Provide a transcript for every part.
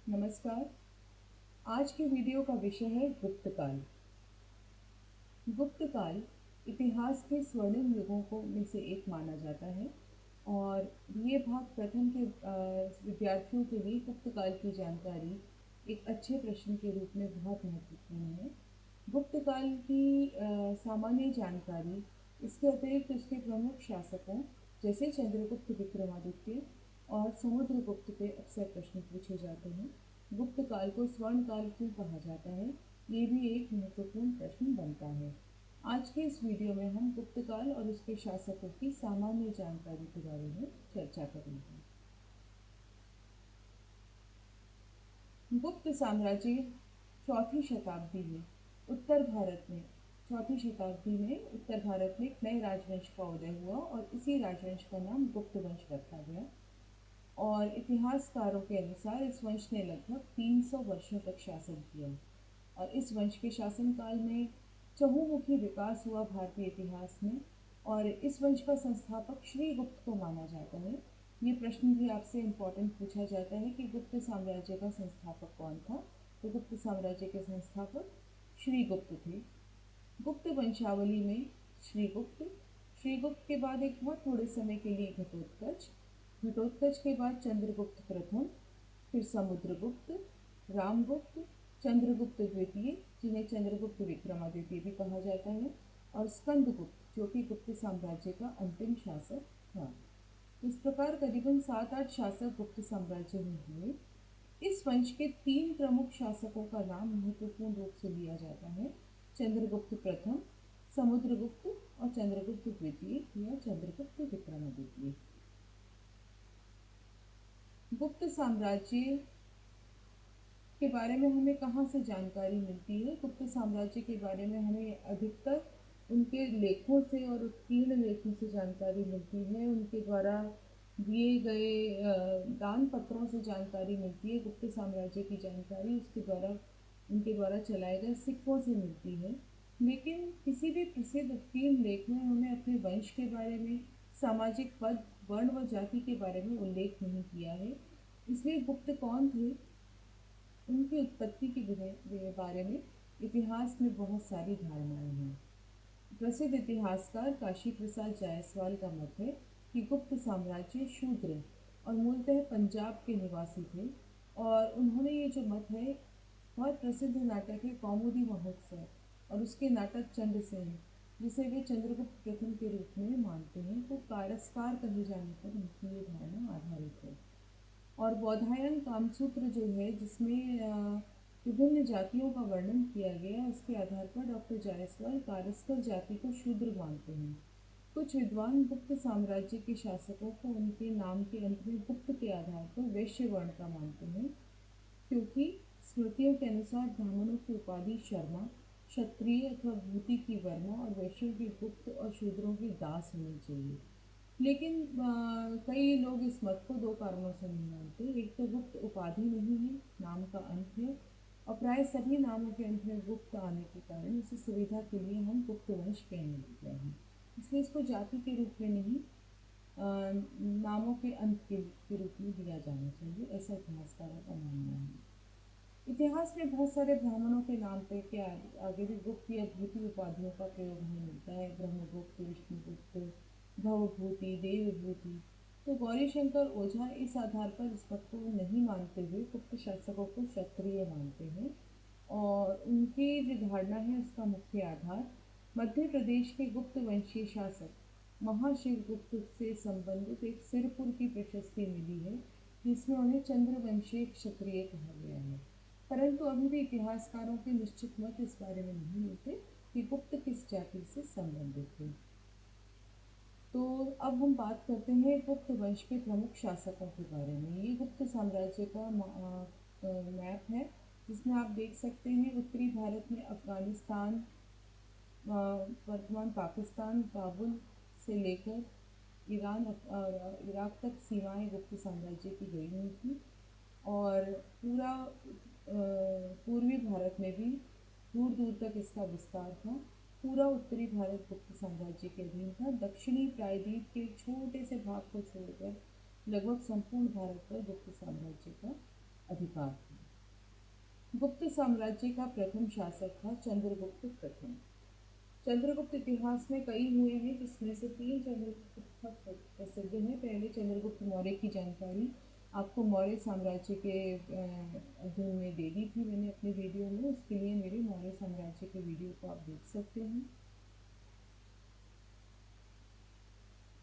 नमस्कार। आज के वीडियो का विषय है गुप्त काल। गुप्त काल इतिहास के स्वर्णिम युगों को में से एक माना जाता है और ये भाग प्रथम के विद्यार्थियों के लिए गुप्त काल की जानकारी एक अच्छे प्रश्न के रूप में बहुत महत्वपूर्ण है। गुप्त काल की सामान्य जानकारी, इसके अतिरिक्त उसके प्रमुख शासकों जैसे चंद्रगुप्त विक्रमादित्य और समुद्रगुप्त पे अक्सर प्रश्न पूछे जाते हैं। गुप्त काल को स्वर्ण काल क्यों कहा जाता है, ये भी एक महत्वपूर्ण प्रश्न बनता है। आज के इस वीडियो में हम गुप्त काल और उसके शासकों की सामान्य जानकारी के बारे में चर्चा करेंगे। गुप्त साम्राज्य चौथी शताब्दी में उत्तर भारत में चौथी शताब्दी में उत्तर भारत में एक नए राजवंश का उदय हुआ और इसी राजवंश का नाम गुप्त वंश रखा गया। और इतिहासकारों के अनुसार इस वंश ने लगभग 300 वर्षों तक शासन किया और इस वंश के शासनकाल में चहुमुखी विकास हुआ भारतीय इतिहास में। और इस वंश का संस्थापक श्री गुप्त को माना जाता है। ये प्रश्न भी आपसे इम्पोर्टेंट पूछा जाता है कि गुप्त साम्राज्य का संस्थापक कौन था। तो गुप्त साम्राज्य के संस्थापक श्री गुप्त थे। गुप्त वंशावली में श्रीगुप्त के बाद एक बहुत थोड़े समय के लिए घटोत्कच, घटोत्कच के बाद चंद्रगुप्त प्रथम, फिर समुद्रगुप्त, रामगुप्त, चंद्रगुप्त द्वितीय जिन्हें चंद्रगुप्त विक्रमादित्य भी कहा जाता है, और स्कंदगुप्त जो कि गुप्त साम्राज्य का अंतिम शासक था। इस प्रकार करीबन 7-8 शासक गुप्त साम्राज्य में हुए। इस वंश के 3 प्रमुख शासकों का नाम महत्वपूर्ण रूप से लिया जाता है: चंद्रगुप्त प्रथम, समुद्रगुप्त और चंद्रगुप्त द्वितीय या चंद्रगुप्त विक्रमादित्य। गुप्त साम्राज्य के बारे में हमें कहाँ से जानकारी मिलती है? गुप्त साम्राज्य के बारे में हमें अधिकतर उनके लेखों से और उत्कीर्ण लेखों से जानकारी मिलती है। उनके द्वारा दिए गए दान पत्रों से जानकारी मिलती है। गुप्त साम्राज्य की जानकारी उनके द्वारा चलाए गए सिक्कों से मिलती है। लेकिन किसी भी प्रसिद्ध उत्कीर्ण लेख में हमें अपने वंश के बारे में, सामाजिक पद, वर्ण व जाति के बारे में उल्लेख नहीं किया है। इसलिए गुप्त कौन थे, उनकी उत्पत्ति के बारे में इतिहास में बहुत सारी धारणाएं हैं। प्रसिद्ध इतिहासकार काशी प्रसाद जायसवाल का मत है कि गुप्त साम्राज्य शूद्र और मूलतः पंजाब के निवासी थे। और उन्होंने ये जो मत है, बहुत प्रसिद्ध नाटक है कौमुदी महोत्सव और उसके नाटक चंद्रसेन, जिसे वे चंद्रगुप्त प्रथम के रूप में मानते हैं, को कारस्कार कहे जाने पर उनकी ये धारणा आधारित है। और बौधायन कामसूत्र जो है, जिसमें विभिन्न जातियों का वर्णन किया गया है, उसके आधार पर डॉक्टर जायसवाल कारस्कर जाति को शूद्र मानते हैं। कुछ विद्वान गुप्त साम्राज्य के शासकों को उनके नाम के अंत में गुप्त के आधार पर वैश्य वर्ण का मानते हैं, क्योंकि स्मृतियों के अनुसार ब्राह्मणों की उपाधि शर्मा, क्षत्रिय अथवा भूति की वर्मा और वैश्यों की गुप्त और शूद्रों की दास होनी चाहिए। लेकिन कई लोग इस मत को 2 कारणों से नहीं मानते। एक तो गुप्त उपाधि नहीं है, नाम का अंत है, और प्राय सभी नामों के अंत में गुप्त आने के कारण इसी सुविधा के लिए हम गुप्त वंश कहने लग गए हैं। इसलिए इसको जाति के रूप में नहीं, नामों के अंत के रूप में दिया जाना चाहिए, ऐसा इतिहासकारों का मानना है। इतिहास में बहुत सारे ब्राह्मणों के नाम पे के आगे भी गुप्त या भूति उपाधियों का प्रयोग हमें मिलता है। ब्रह्मगुप्त, विष्णुगुप्त, भवभूति, देवभूति। तो गौरीशंकर ओझा इस आधार पर इस मत को नहीं मानते हुए गुप्त शासकों को क्षत्रिय मानते हैं। और उनकी जो धारणा है उसका मुख्य आधार मध्य प्रदेश के गुप्त वंशीय शासक महाशिवगुप्त से संबंधित एक सिरपुर की प्रशस्ति मिली है, जिसमें उन्हें चंद्रवंशीय क्षत्रिय कहा गया है। परंतु अभी भी इतिहासकारों के निश्चित मत इस बारे में नहीं मिलते कि गुप्त किस जाति से संबंधित थे। तो अब हम बात करते हैं गुप्त वंश के प्रमुख शासकों के बारे में। ये गुप्त साम्राज्य का मैप है, जिसमें आप देख सकते हैं उत्तरी भारत में अफगानिस्तान, वर्तमान पाकिस्तान, काबुल से लेकर ईरान और इराक तक सीमाएं गुप्त साम्राज्य की गई हुई थी। और पूरा पूर्वी भारत में भी दूर दूर तक इसका विस्तार था। पूरा उत्तरी भारत गुप्त साम्राज्य के अधीन था। दक्षिणी प्रायद्वीप के एक छोटे से भाग को छोड़कर लगभग संपूर्ण भारत पर गुप्त साम्राज्य का अधिकार था। गुप्त साम्राज्य का प्रथम शासक था चंद्रगुप्त प्रथम। चंद्रगुप्त इतिहास में कई हुए हैं, जिसमें से 3 चंद्रगुप्त बहुत प्रसिद्ध हैं। पहले चंद्रगुप्त मौर्य की जानकारी आपको मौर्य साम्राज्य के अध्ययन में दे दी थी मैंने अपने वीडियो में, उसके लिए मेरे मौर्य साम्राज्य के वीडियो को आप देख सकते हैं।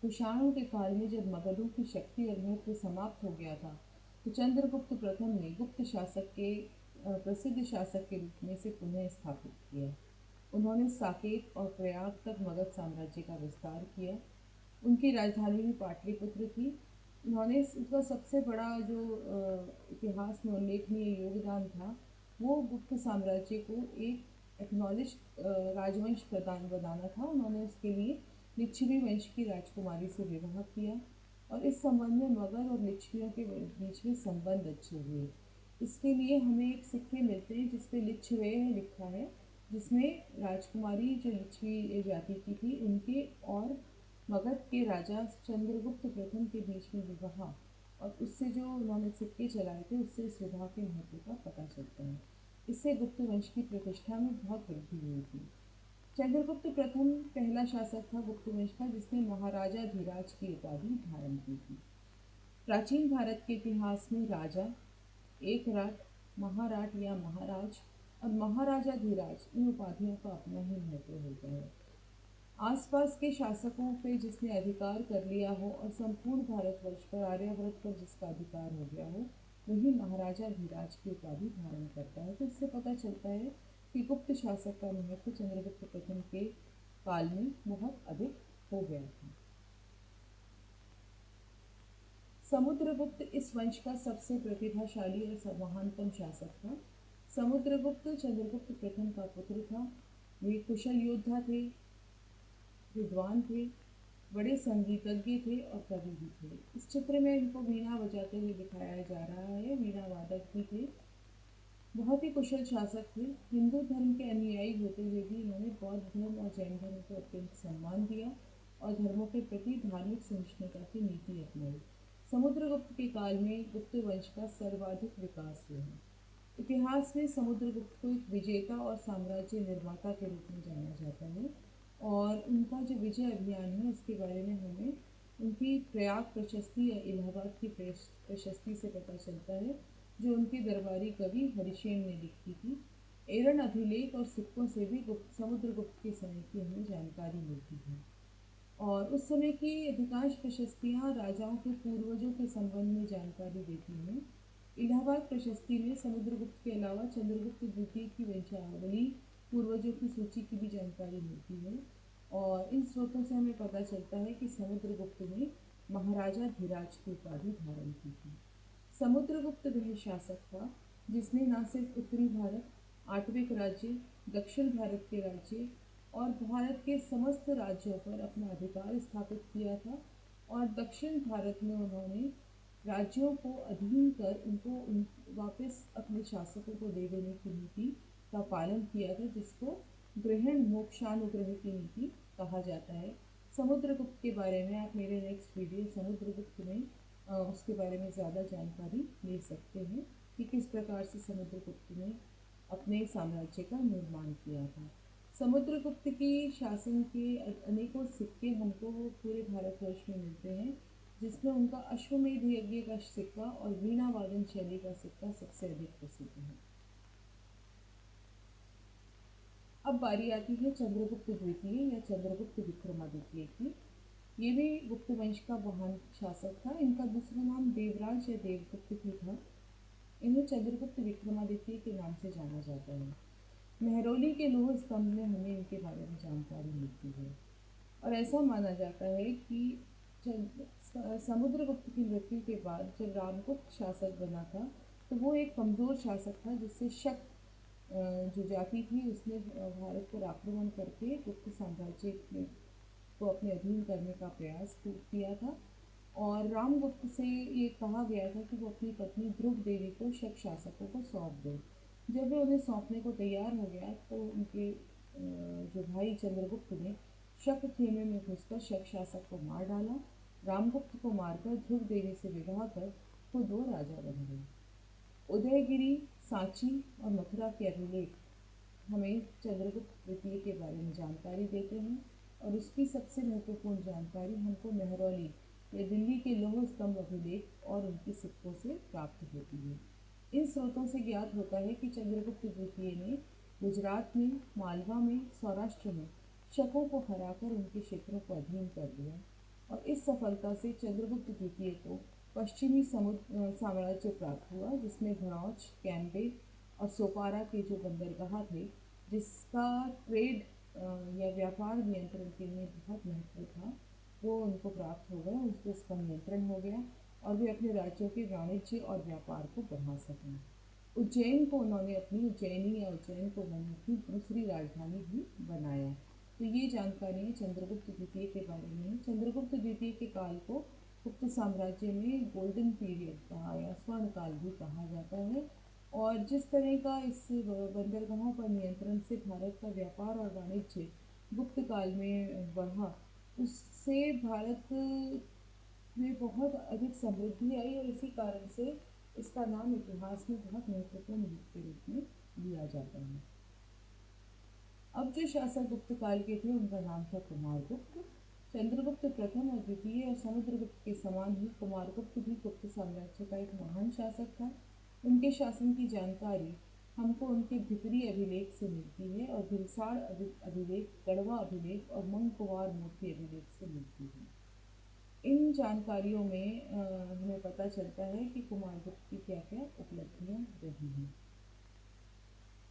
कुषाणों के काल में जब मगधों की शक्ति और महत्व समाप्त हो गया था, तो चंद्रगुप्त प्रथम ने गुप्त शासक के प्रसिद्ध शासक के रूप में इसे पुनः स्थापित किया। उन्होंने साकेत और प्रयाग तक मगध साम्राज्य का विस्तार किया। उनकी राजधानी भी पाटलिपुत्र थी। उन्होंने उसका सबसे बड़ा जो इतिहास में उल्लेखनीय योगदान था, वो गुप्त साम्राज्य को एक एक्नॉलेज राजवंश प्रदान बनाना था। उन्होंने उसके लिए लिच्छवी वंश की राजकुमारी से विवाह किया और इस संबंध में मगध और लिच्छवियों के बीच में संबंध अच्छे हुए। इसके लिए हमें एक सिक्के मिलते हैं जिसपे लिच्छवेय लिखा है, जिसमें राजकुमारी जो लिच्छवी जाति की थी उनके और मगध के राजा चंद्रगुप्त प्रथम के बीच में विवाह और उससे जो उन्होंने सिक्के चलाए थे, उससे इस विवाह के महत्व का पता चलता है। इससे गुप्त वंश की प्रतिष्ठा में बहुत वृद्धि हुई थी। चंद्रगुप्त प्रथम पहला शासक था गुप्त वंश का जिसने महाराजा धीराज की उपाधि धारण की थी। प्राचीन भारत के इतिहास में राजा, एक राट, महाराट या महाराज और महाराजा धीराज, इन उपाधियों का अपना ही महत्व होता है। आसपास के शासकों पे जिसने अधिकार कर लिया हो और संपूर्ण भारतवर्ष पर, आर्यावर्त पर जिसका अधिकार हो गया हो, वही महाराजा धीराज की उपाधि धारण करता है। तो इससे पता चलता है कि गुप्त शासक का महत्व चंद्रगुप्त प्रथम के काल में बहुत अधिक हो गया था। समुद्रगुप्त इस वंश का सबसे प्रतिभाशाली और महानतम शासक था। समुद्रगुप्त चंद्रगुप्त प्रथम का पुत्र था। वे कुशल योद्धा थे, विद्वान थे, बड़े संगीतज्ञ थे और कवि भी थे। इस चित्र में इनको वीणा बजाते हुए दिखाया जा रहा है। वीणा वादक भी थे, बहुत ही कुशल शासक थे। हिंदू धर्म के अनुयायी होते हुए भी इन्होंने बौद्ध धर्म और जैन धर्म को अत्यंत सम्मान दिया और धर्मों के प्रति धार्मिक सहिष्णुता की नीति अपनाई। समुद्रगुप्त के काल में गुप्त वंश का सर्वाधिक विकास हुआ है। इतिहास में समुद्रगुप्त को एक विजेता और साम्राज्य निर्माता के रूप में जाना जाता है और उनका जो विजय अभियान है उसके बारे में हमें उनकी प्रयाग प्रशस्ति या इलाहाबाद की प्रशस्ति से पता चलता है, जो उनके दरबारी कवि हरिशेन ने लिखी थी। एरन अभिलेख और सिक्कों से भी समुद्रगुप्त के समय की हमें जानकारी मिलती है और उस समय की अधिकांश प्रशस्तियाँ राजाओं के पूर्वजों के संबंध में जानकारी देती हैं। इलाहाबाद प्रशस्ति में समुद्रगुप्त के अलावा चंद्रगुप्त द्वितीय की वंशावली पूर्वजों की सूची की भी जानकारी मिलती है और इन स्रोतों से हमें पता चलता है कि समुद्रगुप्त ने महाराजा धीराज की उपाधि धारण की थी। समुद्रगुप्त वह शासक था जिसने न सिर्फ उत्तरी भारत, आठविक राज्य, दक्षिण भारत के राज्य और भारत के समस्त राज्यों पर अपना अधिकार स्थापित किया था और दक्षिण भारत में उन्होंने राज्यों को अधीन कर उनको वापस अपने शासकों को दे देने की नीति का पालन किया था, जिसको ग्रहण मोक्षानुग्रह की नीति कहा जाता है। समुद्रगुप्त के बारे में आप मेरे नेक्स्ट वीडियो समुद्रगुप्त में उसके बारे में ज़्यादा जानकारी ले सकते हैं कि किस प्रकार से समुद्रगुप्त ने अपने साम्राज्य का निर्माण किया था। समुद्रगुप्त की शासन के अनेकों सिक्के हमको पूरे भारतवर्ष में मिलते हैं, जिसमें उनका अश्वमेध यज्ञ का सिक्का और वीणा वादन शैली का सिक्का सबसे अधिक प्रसिद्ध है। अब बारी आती है चंद्रगुप्त द्वितीय या चंद्रगुप्त विक्रमादित्य की। ये भी गुप्त वंश का महान शासक था। इनका दूसरा नाम देवराज या देवगुप्त भी था। इन्हें चंद्रगुप्त विक्रमादित्य के नाम से जाना जाता है। मेहरौली के लोह स्तंभ में हमें इनके बारे में जानकारी मिलती है और ऐसा माना जाता है कि समुद्रगुप्त की मृत्यु के बाद जब रामगुप्त शासक बना था, तो वो एक कमज़ोर शासक था जिससे शक जो जाति थी उसने भारत पर आक्रमण करके गुप्त साम्राज्य को अपने अधीन करने का प्रयास किया था और रामगुप्त से ये कहा गया था कि वो अपनी पत्नी ध्रुव देवी को शक शासकों को सौंप दे। जब वे उन्हें सौंपने को तैयार हो गया तो उनके जो भाई चंद्रगुप्त ने शक खेमे में घुसकर शक शासक को मार डाला। रामगुप्त को मारकर ध्रुव देवी से विवाह कर खुद वो राजा बन गए। उदयगिरी, सांची और मथुरा के अभिलेख हमें चंद्रगुप्त द्वितीय के बारे में जानकारी देते हैं और उसकी सबसे महत्वपूर्ण जानकारी हमको महरौली या दिल्ली के लौह स्तंभ अभिलेख और उनके सिक्कों से प्राप्त होती है। इन स्रोतों से ज्ञात होता है कि चंद्रगुप्त द्वितीय ने गुजरात में, मालवा में, सौराष्ट्र में शकों को हराकर उनके क्षेत्रों को अधीन कर लिया और इस सफलता से चंद्रगुप्त द्वितीय को पश्चिमी समुद्र साम्राज्य प्राप्त हुआ, जिसमें भड़ौच, कैम्बे और सोपारा के जो बंदरगाह थे, जिसका ट्रेड या व्यापार नियंत्रण के लिए बहुत महत्व था, वो उनको प्राप्त हो गया, उस पर उसका नियंत्रण हो गया और वे अपने राज्यों के वाणिज्य और व्यापार को बढ़ा सकें। उज्जैन को उन्होंने अपनी उज्जैनी या उज्जैन को उन्होंने अपनी दूसरी राजधानी भी बनाया। तो ये जानकारी चंद्रगुप्त द्वितीय के बारे में। चंद्रगुप्त द्वितीय के काल को गुप्त साम्राज्य में गोल्डन पीरियड कहा या स्वर्ण काल भी कहा जाता है और जिस तरह का इस बंदरगाहों पर नियंत्रण से भारत का व्यापार और वाणिज्य गुप्त काल में बढ़ा, उससे भारत में बहुत अधिक समृद्धि आई और इसी कारण से इसका नाम इतिहास में बहुत महत्वपूर्ण युग के रूप में लिया जाता है। अब जो शासक गुप्त काल के थे उनका नाम था कुमारगुप्त। चंद्रगुप्त प्रथम और द्वितीय और समुद्रगुप्त के समान ही कुमारगुप्त भी गुप्त साम्राज्य का एक महान शासक था। उनके शासन की जानकारी हमको उनके भितरी अभिलेख से मिलती है और भिलसाड़ अभिलेख, गढ़वा अभिलेख और मंगकुवार मूर्ति अभिलेख से मिलती है। इन जानकारियों में हमें पता चलता है कि कुमारगुप्त की क्या क्या उपलब्धियां रही हैं।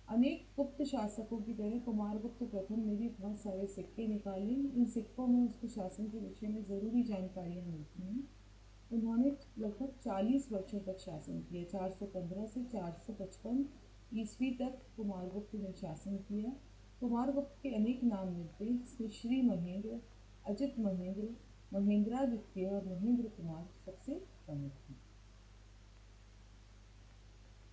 अनेक गुप्त शासकों की तरह कुमारगुप्त प्रथम ने भी बहुत सारे सिक्के निकाले। इन सिक्कों में उसके शासन के विषय में ज़रूरी जानकारियाँ मिलती हैं। उन्होंने लगभग 40 वर्षों तक शासन किया। 415 से 455 ईस्वी तक कुमारगुप्त ने शासन किया। कुमारगुप्त के अनेक नाम मिलते हैं, जिसमें श्री महेंद्र, अजित महेंद्र, महेंद्रादित्य और महेंद्र कुमार सबसे प्रमुख हैं।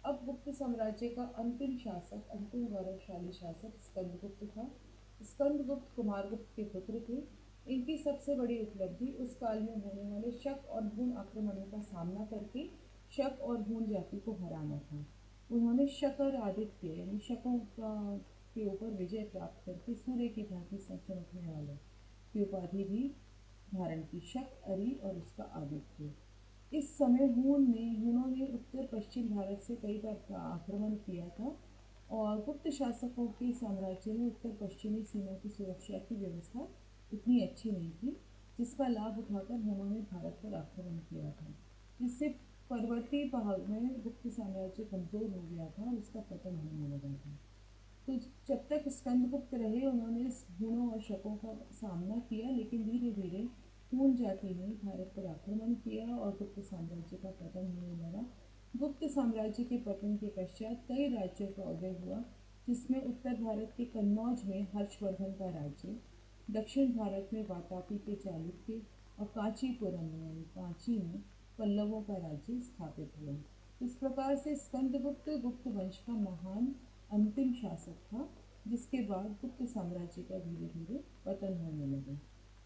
अब गुप्त साम्राज्य का अंतिम शासक, अंतिम गौरवशाली शासक स्कंदगुप्त था। स्कंदगुप्त कुमारगुप्त के पुत्र थे। इनकी सबसे बड़ी उपलब्धि उस काल में होने वाले शक और हूण आक्रमणों का सामना करके शक और हूण जाति को हराना था। उन्होंने शकर आदित्य यानी शकों के ऊपर विजय प्राप्त करके सूर्य की भांति चमकने वाले की उपाधि भी धारण की, शक, अरि और उसका आदित्य। इस समय हूणों ने उत्तर पश्चिम भारत से कई बार आक्रमण किया था और गुप्त शासकों के साम्राज्य में उत्तर पश्चिमी सीमा की सुरक्षा की व्यवस्था इतनी अच्छी नहीं थी, जिसका लाभ उठाकर हूणों ने भारत पर आक्रमण किया था, जिससे पर्वतीय भाग में गुप्त साम्राज्य कमजोर हो गया था और उसका पतन होने लगा था। तो जब तक स्कंदगुप्त रहे उन्होंने हूणों और शकों का सामना किया, लेकिन धीरे धीरे हूण जाति ने भारत पर आक्रमण किया और गुप्त साम्राज्य का पतन होने लगा। गुप्त साम्राज्य के पतन के पश्चात कई राज्यों का उदय हुआ, जिसमें उत्तर भारत के कन्नौज में हर्षवर्धन का राज्य, दक्षिण भारत में वातापी के चालुक्य और कांचीपुरम में यानी कांची में पल्लवों का राज्य स्थापित हुआ। इस प्रकार से स्कंदगुप्त गुप्त वंश का महान अंतिम शासक था, जिसके बाद गुप्त साम्राज्य का धीरे धीरे पतन होने लगा।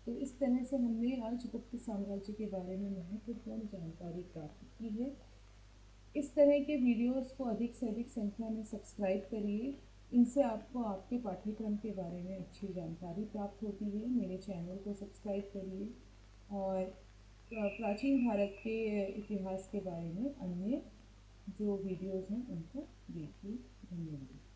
तो इस तरह से हमने आज गुप्त साम्राज्य के बारे में महत्वपूर्ण जानकारी प्राप्त की है। इस तरह के वीडियोस को अधिक से अधिक संख्या में सब्सक्राइब करिए। इनसे आपको आपके पाठ्यक्रम के बारे में अच्छी जानकारी प्राप्त होती है। मेरे चैनल को सब्सक्राइब करिए और प्राचीन भारत के इतिहास के बारे में अन्य जो वीडियोस हैं उनको देखिए। धन्यवाद।